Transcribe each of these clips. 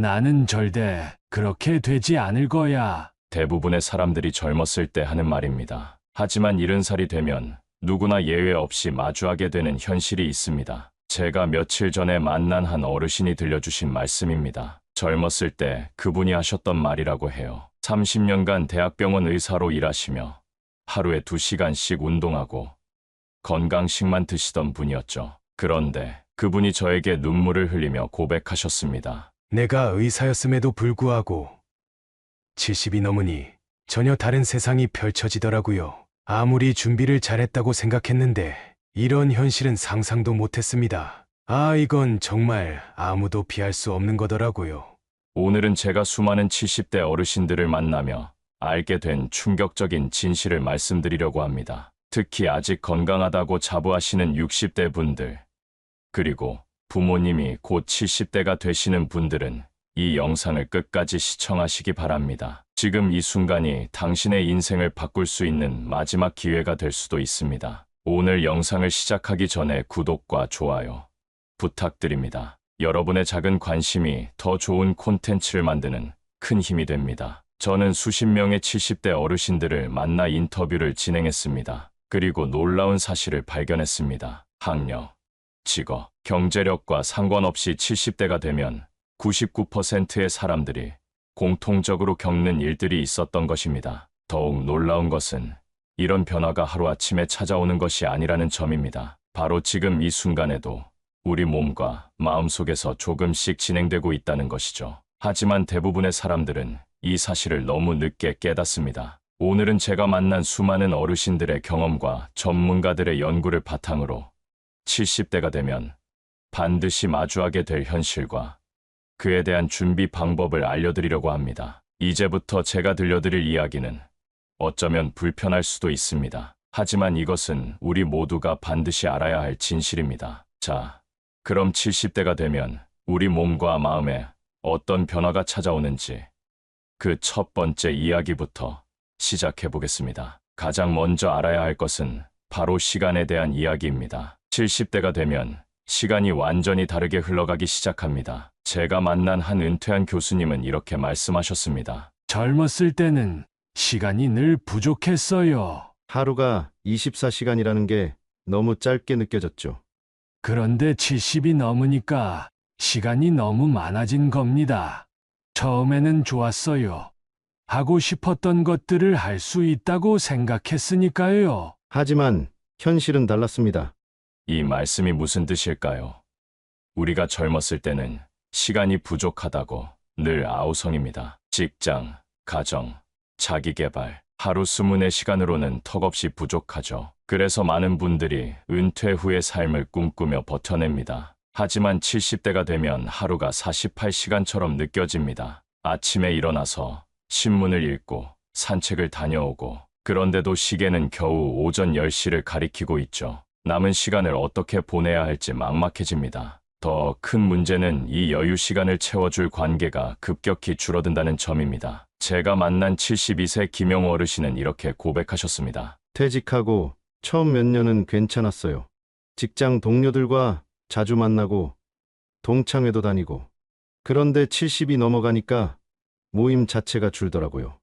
나는 절대 그렇게 되지 않을 거야. 대부분의 사람들이 젊었을 때 하는 말입니다. 하지만 70살이 되면 누구나 예외 없이 마주하게 되는 현실이 있습니다. 제가 며칠 전에 만난 한 어르신이 들려주신 말씀입니다. 젊었을 때 그분이 하셨던 말이라고 해요. 30년간 대학병원 의사로 일하시며 하루에 2시간씩 운동하고 건강식만 드시던 분이었죠. 그런데 그분이 저에게 눈물을 흘리며 고백하셨습니다. 내가 의사였음에도 불구하고 70이 넘으니 전혀 다른 세상이 펼쳐지더라고요. 아무리 준비를 잘했다고 생각했는데 이런 현실은 상상도 못했습니다. 이건 정말 아무도 피할 수 없는 거더라고요. 오늘은 제가 수많은 70대 어르신들을 만나며 알게 된 충격적인 진실을 말씀드리려고 합니다. 특히 아직 건강하다고 자부하시는 60대 분들, 그리고 부모님이 곧 70대가 되시는 분들은 이 영상을 끝까지 시청하시기 바랍니다. 지금 이 순간이 당신의 인생을 바꿀 수 있는 마지막 기회가 될 수도 있습니다. 오늘 영상을 시작하기 전에 구독과 좋아요 부탁드립니다. 여러분의 작은 관심이 더 좋은 콘텐츠를 만드는 큰 힘이 됩니다. 저는 수십 명의 70대 어르신들을 만나 인터뷰를 진행했습니다. 그리고 놀라운 사실을 발견했습니다. 학력, 직업, 경제력과 상관없이 70대가 되면 99%의 사람들이 공통적으로 겪는 일들이 있었던 것입니다. 더욱 놀라운 것은 이런 변화가 하루아침에 찾아오는 것이 아니라는 점입니다. 바로 지금 이 순간에도 우리 몸과 마음속에서 조금씩 진행되고 있다는 것이죠. 하지만 대부분의 사람들은 이 사실을 너무 늦게 깨닫습니다. 오늘은 제가 만난 수많은 어르신들의 경험과 전문가들의 연구를 바탕으로 70대가 되면 반드시 마주하게 될 현실과 그에 대한 준비 방법을 알려드리려고 합니다. 이제부터 제가 들려드릴 이야기는 어쩌면 불편할 수도 있습니다. 하지만 이것은 우리 모두가 반드시 알아야 할 진실입니다. 자, 그럼 70대가 되면 우리 몸과 마음에 어떤 변화가 찾아오는지 그 첫 번째 이야기부터 시작해 보겠습니다. 가장 먼저 알아야 할 것은 바로 시간에 대한 이야기입니다. 70대가 되면 시간이 완전히 다르게 흘러가기 시작합니다. 제가 만난 한 은퇴한 교수님은 이렇게 말씀하셨습니다. 젊었을 때는 시간이 늘 부족했어요. 하루가 24시간이라는 게 너무 짧게 느껴졌죠. 그런데 70이 넘으니까 시간이 너무 많아진 겁니다. 처음에는 좋았어요. 하고 싶었던 것들을 할 수 있다고 생각했으니까요. 하지만 현실은 달랐습니다. 이 말씀이 무슨 뜻일까요? 우리가 젊었을 때는 시간이 부족하다고 늘 아우성입니다. 직장, 가정, 자기개발, 하루 24시간으로는 턱없이 부족하죠. 그래서 많은 분들이 은퇴 후의 삶을 꿈꾸며 버텨냅니다. 하지만 70대가 되면 하루가 48시간처럼 느껴집니다. 아침에 일어나서 신문을 읽고 산책을 다녀오고, 그런데도 시계는 겨우 오전 10시를 가리키고 있죠. 남은 시간을 어떻게 보내야 할지 막막해집니다. 더 큰 문제는 이 여유 시간을 채워줄 관계가 급격히 줄어든다는 점입니다. 제가 만난 72세 김영호 어르신은 이렇게 고백하셨습니다. 퇴직하고 처음 몇 년은 괜찮았어요. 직장 동료들과 자주 만나고 동창회도 다니고. 그런데 70이 넘어가니까 모임 자체가 줄더라고요.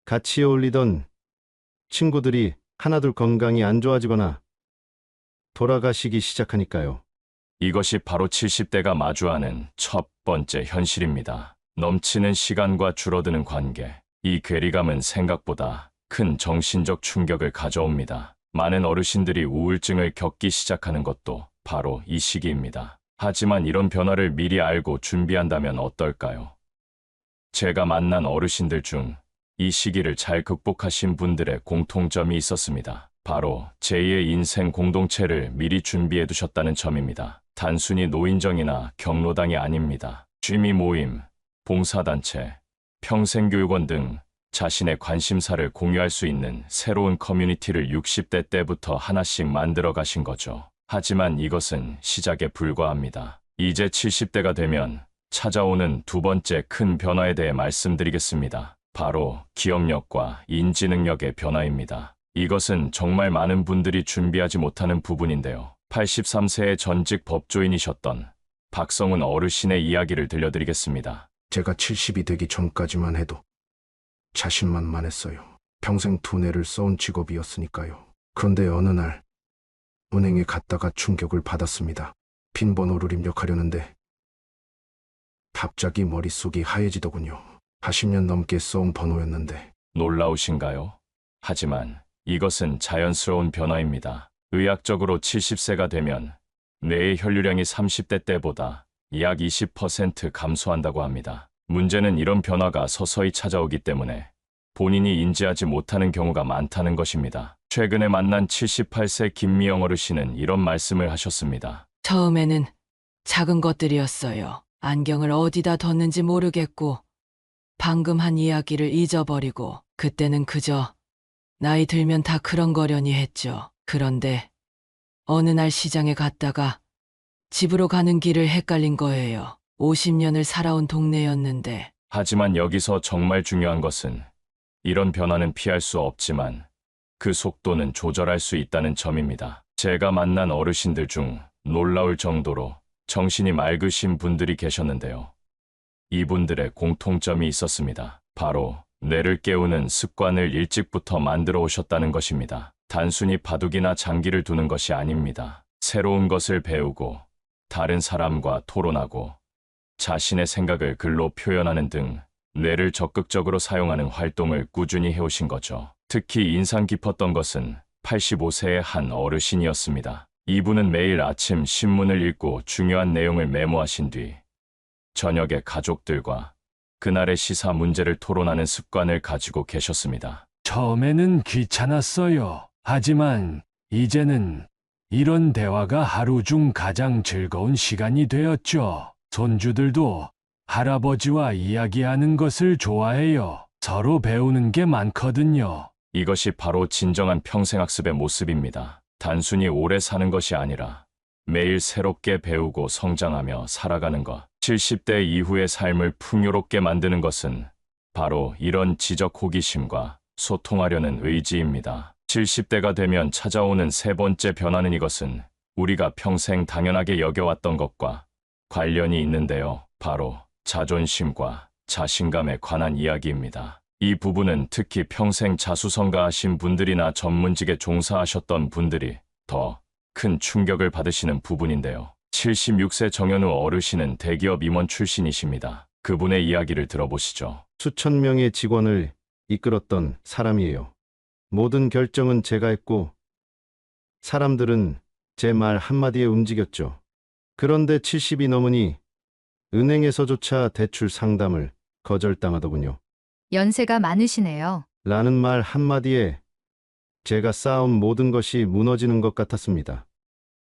같이 어울리던 친구들이 하나둘 건강이 안 좋아지거나 돌아가시기 시작하니까요. 이것이 바로 70대가 마주하는 첫 번째 현실입니다. 넘치는 시간과 줄어드는 관계. 이 괴리감은 생각보다 큰 정신적 충격을 가져옵니다. 많은 어르신들이 우울증을 겪기 시작하는 것도 바로 이 시기입니다. 하지만 이런 변화를 미리 알고 준비한다면 어떨까요? 제가 만난 어르신들 중 이 시기를 잘 극복하신 분들의 공통점이 있었습니다. 바로 제2의 인생 공동체를 미리 준비해 두셨다는 점입니다. 단순히 노인정이나 경로당이 아닙니다. 취미 모임, 봉사단체, 평생교육원 등 자신의 관심사를 공유할 수 있는 새로운 커뮤니티를 60대 때부터 하나씩 만들어 가신 거죠. 하지만 이것은 시작에 불과합니다. 이제 70대가 되면 찾아오는 두 번째 큰 변화에 대해 말씀드리겠습니다. 바로 기억력과 인지능력의 변화입니다. 이것은 정말 많은 분들이 준비하지 못하는 부분인데요. 83세의 전직 법조인이셨던 박성훈 어르신의 이야기를 들려드리겠습니다. 제가 70이 되기 전까지만 해도 자신만만했어요. 평생 두뇌를 써온 직업이었으니까요. 그런데 어느 날 은행에 갔다가 충격을 받았습니다. 빈번호를 입력하려는데 갑자기 머릿속이 하얘지더군요. 40년 넘게 써온 번호였는데 놀라우신가요? 하지만 이것은 자연스러운 변화입니다. 의학적으로 70세가 되면 뇌의 혈류량이 30대 때보다 약 20% 감소한다고 합니다. 문제는 이런 변화가 서서히 찾아오기 때문에 본인이 인지하지 못하는 경우가 많다는 것입니다. 최근에 만난 78세 김미영 어르신은 이런 말씀을 하셨습니다. 처음에는 작은 것들이었어요. 안경을 어디다 뒀는지 모르겠고 방금 한 이야기를 잊어버리고 그때는 그저 나이 들면 다 그런거려니 했죠. 그런데 어느 날 시장에 갔다가 집으로 가는 길을 헷갈린 거예요. 50년을 살아온 동네였는데 하지만 여기서 정말 중요한 것은 이런 변화는 피할 수 없지만 그 속도는 조절할 수 있다는 점입니다. 제가 만난 어르신들 중 놀라울 정도로 정신이 맑으신 분들이 계셨는데요. 이분들의 공통점이 있었습니다. 바로 뇌를 깨우는 습관을 일찍부터 만들어 오셨다는 것입니다. 단순히 바둑이나 장기를 두는 것이 아닙니다. 새로운 것을 배우고 다른 사람과 토론하고 자신의 생각을 글로 표현하는 등 뇌를 적극적으로 사용하는 활동을 꾸준히 해오신 거죠. 특히 인상 깊었던 것은 85세의 한 어르신이었습니다. 이분은 매일 아침 신문을 읽고 중요한 내용을 메모하신 뒤 저녁에 가족들과 그날의 시사 문제를 토론하는 습관을 가지고 계셨습니다. 처음에는 귀찮았어요. 하지만 이제는 이런 대화가 하루 중 가장 즐거운 시간이 되었죠. 손주들도 할아버지와 이야기하는 것을 좋아해요. 서로 배우는 게 많거든요. 이것이 바로 진정한 평생학습의 모습입니다. 단순히 오래 사는 것이 아니라 매일 새롭게 배우고 성장하며 살아가는 것. 70대 이후의 삶을 풍요롭게 만드는 것은 바로 이런 지적 호기심과 소통하려는 의지입니다. 70대가 되면 찾아오는 세 번째 변화는 이것은 우리가 평생 당연하게 여겨왔던 것과 관련이 있는데요. 바로 자존심과 자신감에 관한 이야기입니다. 이 부분은 특히 평생 자수성가하신 분들이나 전문직에 종사하셨던 분들이 더 큰 충격을 받으시는 부분인데요. 76세 정현우 어르신은 대기업 임원 출신이십니다. 그분의 이야기를 들어보시죠. 수천 명의 직원을 이끌었던 사람이에요. 모든 결정은 제가 했고 사람들은 제 말 한마디에 움직였죠. 그런데 70이 넘으니 은행에서조차 대출 상담을 거절당하더군요. 연세가 많으시네요. 라는 말 한마디에 제가 쌓은 모든 것이 무너지는 것 같았습니다.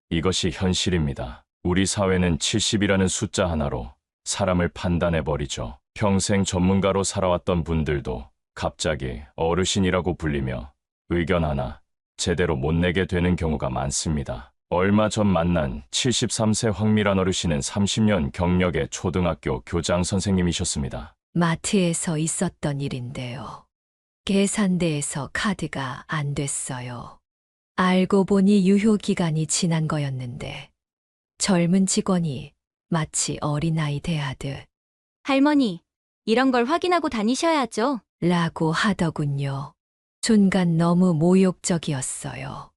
이것이 현실입니다. 우리 사회는 70이라는 숫자 하나로 사람을 판단해버리죠. 평생 전문가로 살아왔던 분들도 갑자기 어르신이라고 불리며 의견 하나 제대로 못 내게 되는 경우가 많습니다. 얼마 전 만난 73세 황미란 어르신은 30년 경력의 초등학교 교장 선생님이셨습니다. 마트에서 있었던 일인데요. 계산대에서 카드가 안 됐어요. 알고 보니 유효기간이 지난 거였는데 젊은 직원이 마치 어린아이 대하듯 할머니, 이런 걸 확인하고 다니셔야죠. 라고 하더군요. 순간 너무 모욕적이었어요.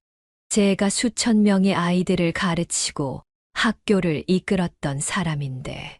제가 수천 명의 아이들을 가르치고 학교를 이끌었던 사람인데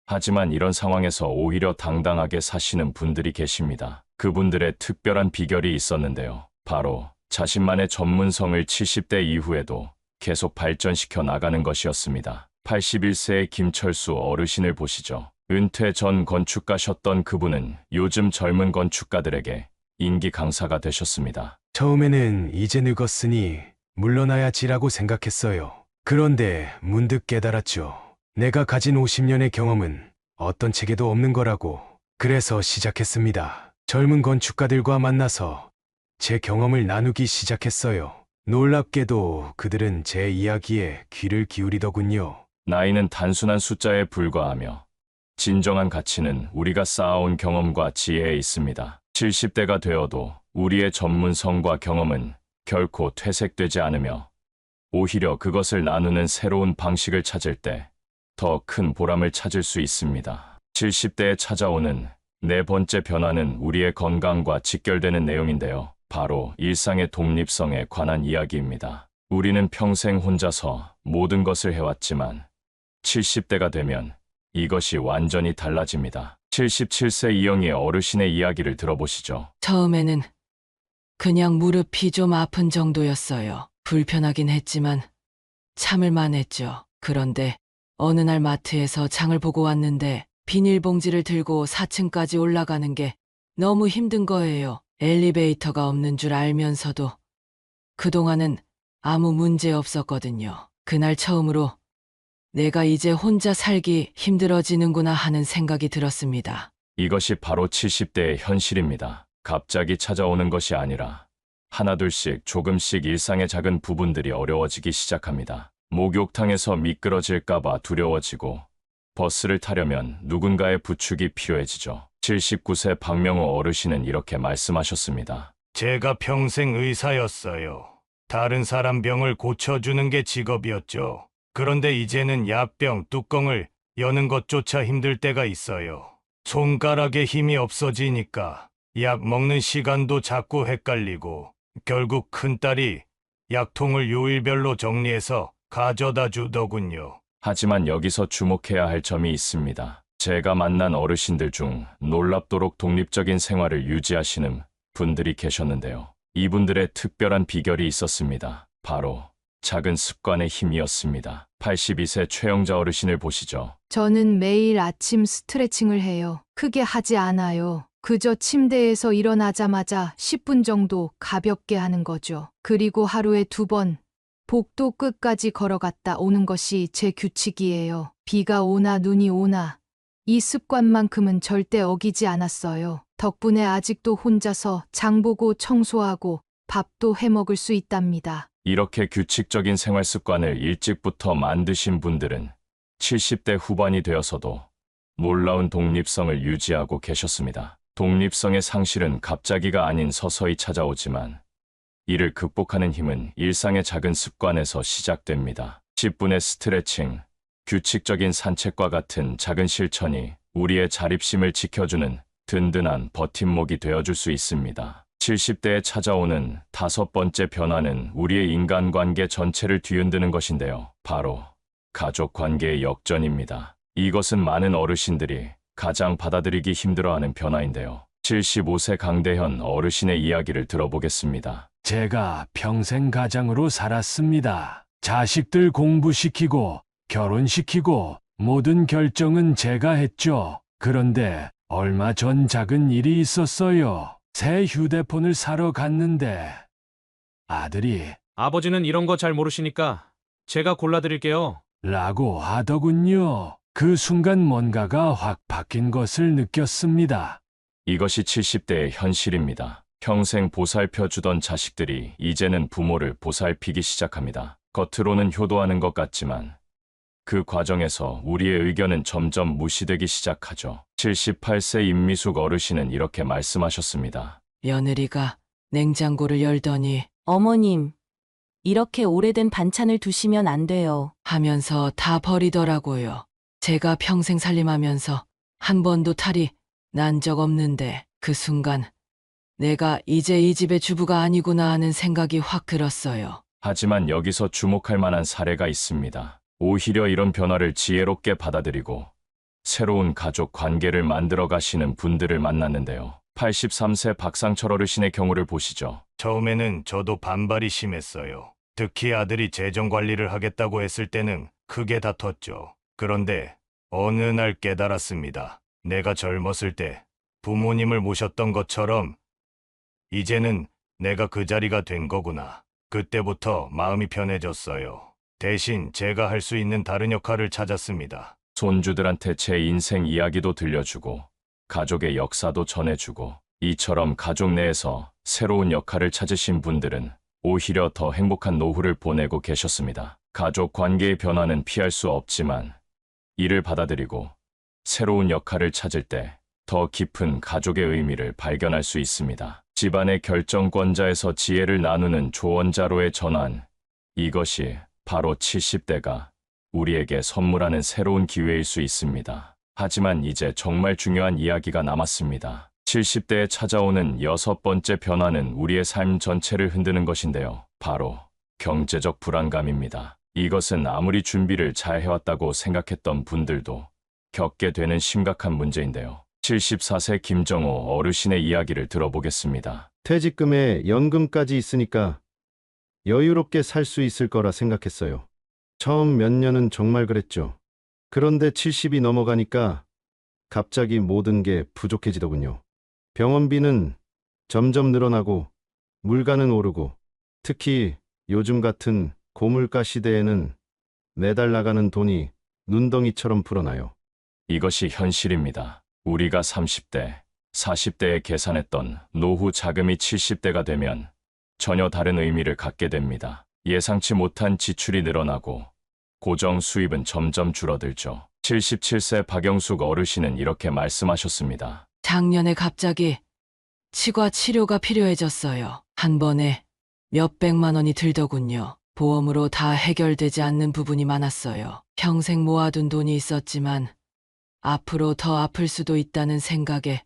하지만 이런 상황에서 오히려 당당하게 사시는 분들이 계십니다. 그분들의 특별한 비결이 있었는데요. 바로 자신만의 전문성을 70대 이후에도 계속 발전시켜 나가는 것이었습니다. 81세의 김철수 어르신을 보시죠. 은퇴 전 건축가셨던 그분은 요즘 젊은 건축가들에게 인기 강사가 되셨습니다. 처음에는 이제 늙었으니 물러나야지라고 생각했어요. 그런데 문득 깨달았죠. 내가 가진 50년의 경험은 어떤 책에도 없는 거라고. 그래서 시작했습니다. 젊은 건축가들과 만나서 제 경험을 나누기 시작했어요. 놀랍게도 그들은 제 이야기에 귀를 기울이더군요. 나이는 단순한 숫자에 불과하며 진정한 가치는 우리가 쌓아온 경험과 지혜에 있습니다. 70대가 되어도 우리의 전문성과 경험은 결코 퇴색되지 않으며 오히려 그것을 나누는 새로운 방식을 찾을 때 더 큰 보람을 찾을 수 있습니다. 70대에 찾아오는 네 번째 변화는 우리의 건강과 직결되는 내용인데요. 바로 일상의 독립성에 관한 이야기입니다. 우리는 평생 혼자서 모든 것을 해왔지만 70대가 되면 이것이 완전히 달라집니다. 77세 이영희의 어르신의 이야기를 들어보시죠. 처음에는 그냥 무릎이 좀 아픈 정도였어요. 불편하긴 했지만 참을만 했죠. 그런데 어느 날 마트에서 장을 보고 왔는데 비닐봉지를 들고 4층까지 올라가는 게 너무 힘든 거예요. 엘리베이터가 없는 줄 알면서도 그동안은 아무 문제 없었거든요. 그날 처음으로 내가 이제 혼자 살기 힘들어지는구나 하는 생각이 들었습니다. 이것이 바로 70대의 현실입니다. 갑자기 찾아오는 것이 아니라 하나둘씩 조금씩 일상의 작은 부분들이 어려워지기 시작합니다. 목욕탕에서 미끄러질까봐 두려워지고 버스를 타려면 누군가의 부축이 필요해지죠. 79세 박명호 어르신은 이렇게 말씀하셨습니다. 제가 평생 의사였어요. 다른 사람 병을 고쳐주는 게 직업이었죠. 그런데 이제는 약병 뚜껑을 여는 것조차 힘들 때가 있어요. 손가락에 힘이 없어지니까 약 먹는 시간도 자꾸 헷갈리고 결국 큰딸이 약통을 요일별로 정리해서 가져다 주더군요. 하지만 여기서 주목해야 할 점이 있습니다. 제가 만난 어르신들 중 놀랍도록 독립적인 생활을 유지하시는 분들이 계셨는데요. 이분들의 특별한 비결이 있었습니다. 바로 작은 습관의 힘이었습니다. 82세 최영자 어르신을 보시죠. 저는 매일 아침 스트레칭을 해요. 크게 하지 않아요. 그저 침대에서 일어나자마자 10분 정도 가볍게 하는 거죠. 그리고 하루에 2번 복도 끝까지 걸어갔다 오는 것이 제 규칙이에요. 비가 오나 눈이 오나 이 습관만큼은 절대 어기지 않았어요. 덕분에 아직도 혼자서 장 보고 청소하고 밥도 해 먹을 수 있답니다. 이렇게 규칙적인 생활 습관을 일찍부터 만드신 분들은 70대 후반이 되어서도 놀라운 독립성을 유지하고 계셨습니다. 독립성의 상실은 갑자기가 아닌 서서히 찾아오지만 이를 극복하는 힘은 일상의 작은 습관에서 시작됩니다. 10분의 스트레칭, 규칙적인 산책과 같은 작은 실천이 우리의 자립심을 지켜주는 든든한 버팀목이 되어줄 수 있습니다. 70대에 찾아오는 5번째 변화는 우리의 인간관계 전체를 뒤흔드는 것인데요. 바로 가족 관계의 역전입니다. 이것은 많은 어르신들이 가장 받아들이기 힘들어하는 변화인데요. 75세 강대현 어르신의 이야기를 들어보겠습니다. 제가 평생 가장으로 살았습니다. 자식들 공부시키고 결혼시키고 모든 결정은 제가 했죠. 그런데 얼마 전 작은 일이 있었어요. 새 휴대폰을 사러 갔는데 아들이 아버지는 이런 거 잘 모르시니까 제가 골라드릴게요. 라고 하더군요. 그 순간 뭔가가 확 바뀐 것을 느꼈습니다. 이것이 70대의 현실입니다. 평생 보살펴주던 자식들이 이제는 부모를 보살피기 시작합니다. 겉으로는 효도하는 것 같지만 그 과정에서 우리의 의견은 점점 무시되기 시작하죠. 78세 임미숙 어르신은 이렇게 말씀하셨습니다. 며느리가 냉장고를 열더니 어머님, 이렇게 오래된 반찬을 두시면 안 돼요. 하면서 다 버리더라고요. 제가 평생 살림하면서 한 번도 탈이 난 적 없는데 그 순간 내가 이제 이 집의 주부가 아니구나 하는 생각이 확 들었어요. 하지만 여기서 주목할 만한 사례가 있습니다. 오히려 이런 변화를 지혜롭게 받아들이고 새로운 가족 관계를 만들어 가시는 분들을 만났는데요. 83세 박상철 어르신의 경우를 보시죠. 처음에는 저도 반발이 심했어요. 특히 아들이 재정 관리를 하겠다고 했을 때는 크게 다퉜죠. 그런데 어느 날 깨달았습니다. 내가 젊었을 때 부모님을 모셨던 것처럼 이제는 내가 그 자리가 된 거구나. 그때부터 마음이 편해졌어요. 대신 제가 할 수 있는 다른 역할을 찾았습니다. 손주들한테 제 인생 이야기도 들려주고 가족의 역사도 전해주고 이처럼 가족 내에서 새로운 역할을 찾으신 분들은 오히려 더 행복한 노후를 보내고 계셨습니다. 가족 관계의 변화는 피할 수 없지만 이를 받아들이고 새로운 역할을 찾을 때 더 깊은 가족의 의미를 발견할 수 있습니다. 집안의 결정권자에서 지혜를 나누는 조언자로의 전환. 이것이 바로 70대가 우리에게 선물하는 새로운 기회일 수 있습니다. 하지만 이제 정말 중요한 이야기가 남았습니다. 70대에 찾아오는 6번째 변화는 우리의 삶 전체를 흔드는 것인데요. 바로 경제적 불안감입니다. 이것은 아무리 준비를 잘 해왔다고 생각했던 분들도 겪게 되는 심각한 문제인데요. 74세 김정호 어르신의 이야기를 들어보겠습니다. 퇴직금에 연금까지 있으니까 여유롭게 살 수 있을 거라 생각했어요. 처음 몇 년은 정말 그랬죠. 그런데 70이 넘어가니까 갑자기 모든 게 부족해지더군요. 병원비는 점점 늘어나고 물가는 오르고 특히 요즘 같은 고물가 시대에는 매달 나가는 돈이 눈덩이처럼 불어나요. 이것이 현실입니다. 우리가 30대, 40대에 계산했던 노후 자금이 70대가 되면 전혀 다른 의미를 갖게 됩니다. 예상치 못한 지출이 늘어나고 고정 수입은 점점 줄어들죠. 77세 박영숙 어르신은 이렇게 말씀하셨습니다. 작년에 갑자기 치과 치료가 필요해졌어요. 한 번에 몇백만 원이 들더군요. 보험으로 다 해결되지 않는 부분이 많았어요. 평생 모아둔 돈이 있었지만 앞으로 더 아플 수도 있다는 생각에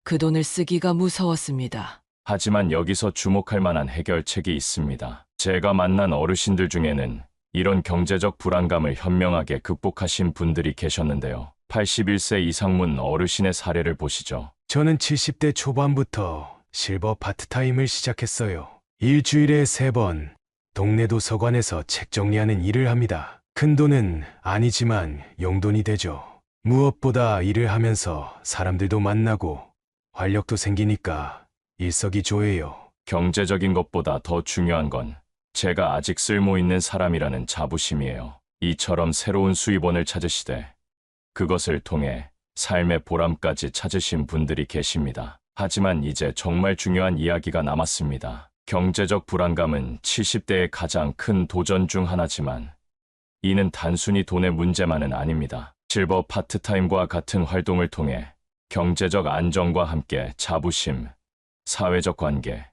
그 돈을 쓰기가 무서웠습니다. 하지만 여기서 주목할 만한 해결책이 있습니다. 제가 만난 어르신들 중에는 이런 경제적 불안감을 현명하게 극복하신 분들이 계셨는데요. 81세 이상문 어르신의 사례를 보시죠. 저는 70대 초반부터 실버 파트타임을 시작했어요. 일주일에 3번 동네 도서관에서 책 정리하는 일을 합니다. 큰 돈은 아니지만 용돈이 되죠. 무엇보다 일을 하면서 사람들도 만나고 활력도 생기니까 일석이조예요. 경제적인 것보다 더 중요한 건 제가 아직 쓸모 있는 사람이라는 자부심이에요. 이처럼 새로운 수입원을 찾으시되 그것을 통해 삶의 보람까지 찾으신 분들이 계십니다. 하지만 이제 정말 중요한 이야기가 남았습니다. 경제적 불안감은 70대의 가장 큰 도전 중 하나지만 이는 단순히 돈의 문제만은 아닙니다. 실버 파트타임과 같은 활동을 통해 경제적 안정과 함께 자부심, 사회적 관계,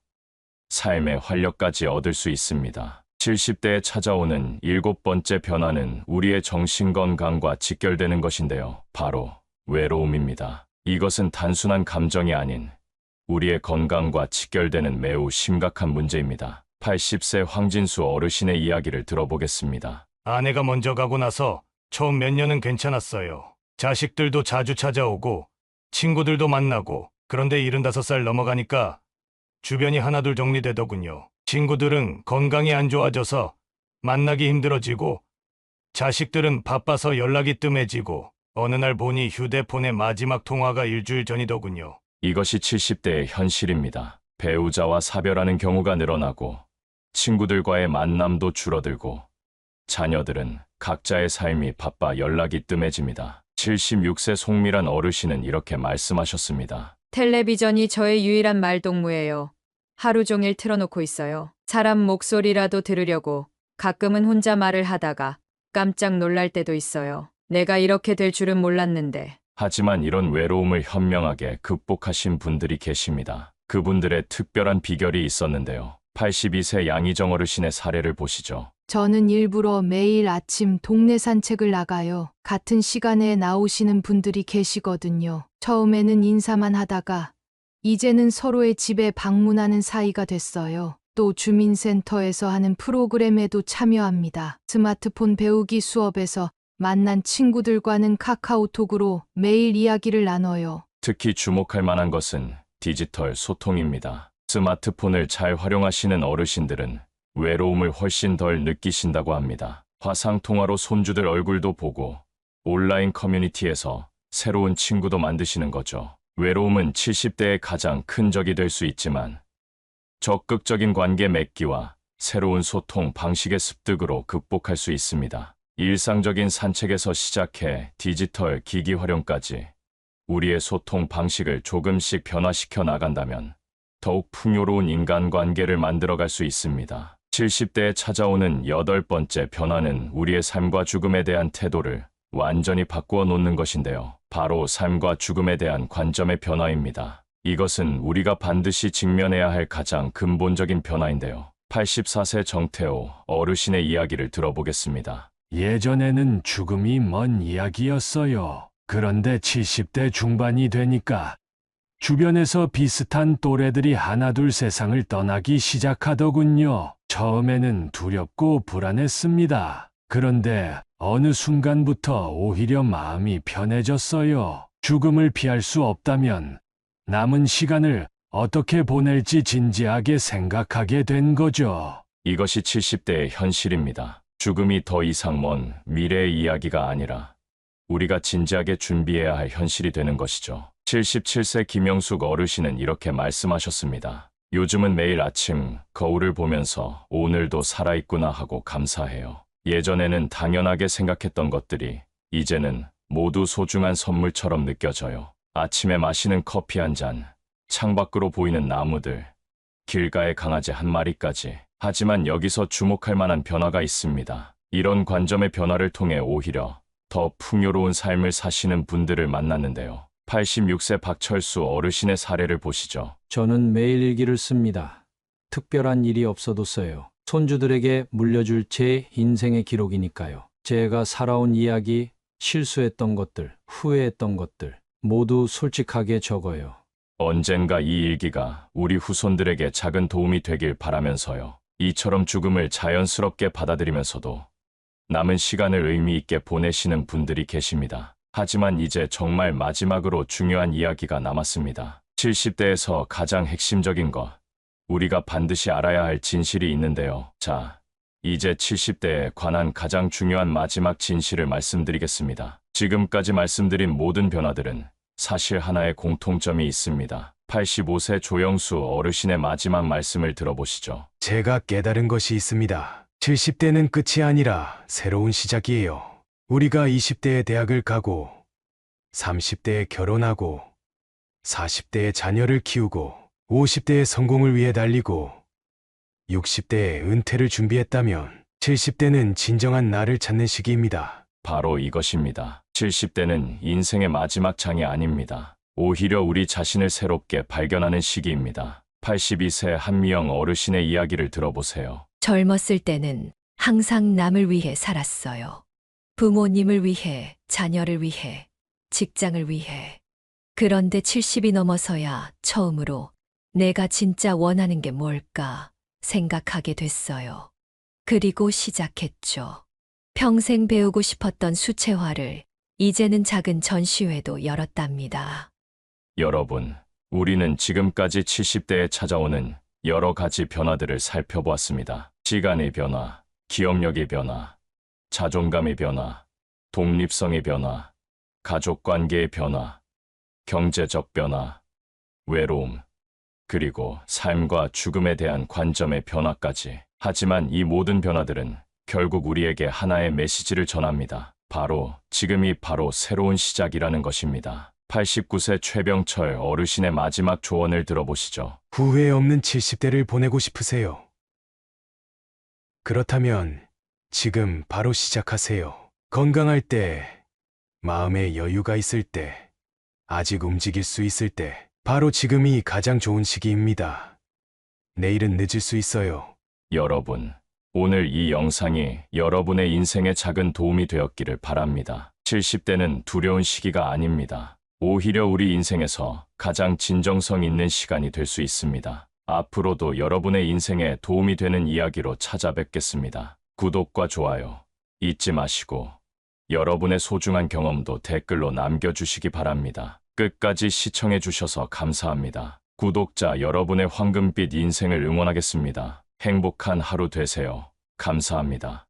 삶의 활력까지 얻을 수 있습니다. 70대에 찾아오는 7번째 변화는 우리의 정신건강과 직결되는 것인데요. 바로 외로움입니다. 이것은 단순한 감정이 아닌 우리의 건강과 직결되는 매우 심각한 문제입니다. 80세 황진수 어르신의 이야기를 들어보겠습니다. 아내가 먼저 가고 나서 처음 몇 년은 괜찮았어요. 자식들도 자주 찾아오고 친구들도 만나고 그런데 75살 넘어가니까 주변이 하나둘 정리되더군요. 친구들은 건강이 안 좋아져서 만나기 힘들어지고 자식들은 바빠서 연락이 뜸해지고 어느 날 보니 휴대폰의 마지막 통화가 일주일 전이더군요. 이것이 70대의 현실입니다. 배우자와 사별하는 경우가 늘어나고 친구들과의 만남도 줄어들고 자녀들은 각자의 삶이 바빠 연락이 뜸해집니다. 76세 송미란 어르신은 이렇게 말씀하셨습니다. 텔레비전이 저의 유일한 말동무예요. 하루 종일 틀어놓고 있어요. 사람 목소리라도 들으려고 가끔은 혼자 말을 하다가 깜짝 놀랄 때도 있어요. 내가 이렇게 될 줄은 몰랐는데. 하지만 이런 외로움을 현명하게 극복하신 분들이 계십니다. 그분들의 특별한 비결이 있었는데요. 82세 양희정 어르신의 사례를 보시죠. 저는 일부러 매일 아침 동네 산책을 나가요. 같은 시간에 나오시는 분들이 계시거든요. 처음에는 인사만 하다가 이제는 서로의 집에 방문하는 사이가 됐어요. 또 주민센터에서 하는 프로그램에도 참여합니다. 스마트폰 배우기 수업에서 만난 친구들과는 카카오톡으로 매일 이야기를 나눠요. 특히 주목할 만한 것은 디지털 소통입니다. 스마트폰을 잘 활용하시는 어르신들은 외로움을 훨씬 덜 느끼신다고 합니다. 화상통화로 손주들 얼굴도 보고 온라인 커뮤니티에서 새로운 친구도 만드시는 거죠. 외로움은 70대의 가장 큰 적이 될 수 있지만 적극적인 관계 맺기와 새로운 소통 방식의 습득으로 극복할 수 있습니다. 일상적인 산책에서 시작해 디지털 기기 활용까지 우리의 소통 방식을 조금씩 변화시켜 나간다면 더욱 풍요로운 인간관계를 만들어갈 수 있습니다. 70대에 찾아오는 8번째 변화는 우리의 삶과 죽음에 대한 태도를 완전히 바꾸어 놓는 것인데요. 바로 삶과 죽음에 대한 관점의 변화입니다. 이것은 우리가 반드시 직면해야 할 가장 근본적인 변화인데요. 84세 정태호 어르신의 이야기를 들어보겠습니다. 예전에는 죽음이 먼 이야기였어요. 그런데 70대 중반이 되니까 주변에서 비슷한 또래들이 하나둘 세상을 떠나기 시작하더군요. 처음에는 두렵고 불안했습니다. 그런데 어느 순간부터 오히려 마음이 편해졌어요. 죽음을 피할 수 없다면 남은 시간을 어떻게 보낼지 진지하게 생각하게 된 거죠. 이것이 70대의 현실입니다. 죽음이 더 이상 먼 미래의 이야기가 아니라 우리가 진지하게 준비해야 할 현실이 되는 것이죠. 77세 김영숙 어르신은 이렇게 말씀하셨습니다. 요즘은 매일 아침 거울을 보면서 오늘도 살아있구나 하고 감사해요. 예전에는 당연하게 생각했던 것들이 이제는 모두 소중한 선물처럼 느껴져요. 아침에 마시는 커피 한 잔, 창밖으로 보이는 나무들, 길가의 강아지 한 마리까지. 하지만 여기서 주목할 만한 변화가 있습니다. 이런 관점의 변화를 통해 오히려 더 풍요로운 삶을 사시는 분들을 만났는데요. 86세 박철수 어르신의 사례를 보시죠. 저는 매일 일기를 씁니다. 특별한 일이 없어도 써요. 손주들에게 물려줄 제 인생의 기록이니까요. 제가 살아온 이야기, 실수했던 것들, 후회했던 것들 모두 솔직하게 적어요. 언젠가 이 일기가 우리 후손들에게 작은 도움이 되길 바라면서요. 이처럼 죽음을 자연스럽게 받아들이면서도 남은 시간을 의미 있게 보내시는 분들이 계십니다. 하지만 이제 정말 마지막으로 중요한 이야기가 남았습니다. 70대에서 가장 핵심적인 것, 우리가 반드시 알아야 할 진실이 있는데요. 자, 이제 70대에 관한 가장 중요한 마지막 진실을 말씀드리겠습니다. 지금까지 말씀드린 모든 변화들은 사실 하나의 공통점이 있습니다. 85세 조영수 어르신의 마지막 말씀을 들어보시죠. 제가 깨달은 것이 있습니다. 70대는 끝이 아니라 새로운 시작이에요. 우리가 20대에 대학을 가고 30대에 결혼하고 40대에 자녀를 키우고 50대에 성공을 위해 달리고 60대에 은퇴를 준비했다면 70대는 진정한 나를 찾는 시기입니다. 바로 이것입니다. 70대는 인생의 마지막 장이 아닙니다. 오히려 우리 자신을 새롭게 발견하는 시기입니다. 82세 한미영 어르신의 이야기를 들어보세요. 젊었을 때는 항상 남을 위해 살았어요. 부모님을 위해, 자녀를 위해, 직장을 위해. 그런데 70이 넘어서야 처음으로 내가 진짜 원하는 게 뭘까 생각하게 됐어요. 그리고 시작했죠. 평생 배우고 싶었던 수채화를 이제는 작은 전시회도 열었답니다. 여러분, 우리는 지금까지 70대에 찾아오는 여러 가지 변화들을 살펴보았습니다. 시간의 변화, 기억력의 변화, 자존감의 변화, 독립성의 변화, 가족관계의 변화, 경제적 변화, 외로움, 그리고 삶과 죽음에 대한 관점의 변화까지. 하지만 이 모든 변화들은 결국 우리에게 하나의 메시지를 전합니다. 바로 지금이 바로 새로운 시작이라는 것입니다. 89세 최병철 어르신의 마지막 조언을 들어보시죠. 후회 없는 70대를 보내고 싶으세요? 그렇다면 지금 바로 시작하세요. 건강할 때, 마음에 여유가 있을 때, 아직 움직일 수 있을 때, 바로 지금이 가장 좋은 시기입니다. 내일은 늦을 수 있어요. 여러분, 오늘 이 영상이 여러분의 인생에 작은 도움이 되었기를 바랍니다. 70대는 두려운 시기가 아닙니다. 오히려 우리 인생에서 가장 진정성 있는 시간이 될 수 있습니다. 앞으로도 여러분의 인생에 도움이 되는 이야기로 찾아뵙겠습니다. 구독과 좋아요 잊지 마시고 여러분의 소중한 경험도 댓글로 남겨주시기 바랍니다. 끝까지 시청해 주셔서 감사합니다. 구독자 여러분의 황금빛 인생을 응원하겠습니다. 행복한 하루 되세요. 감사합니다.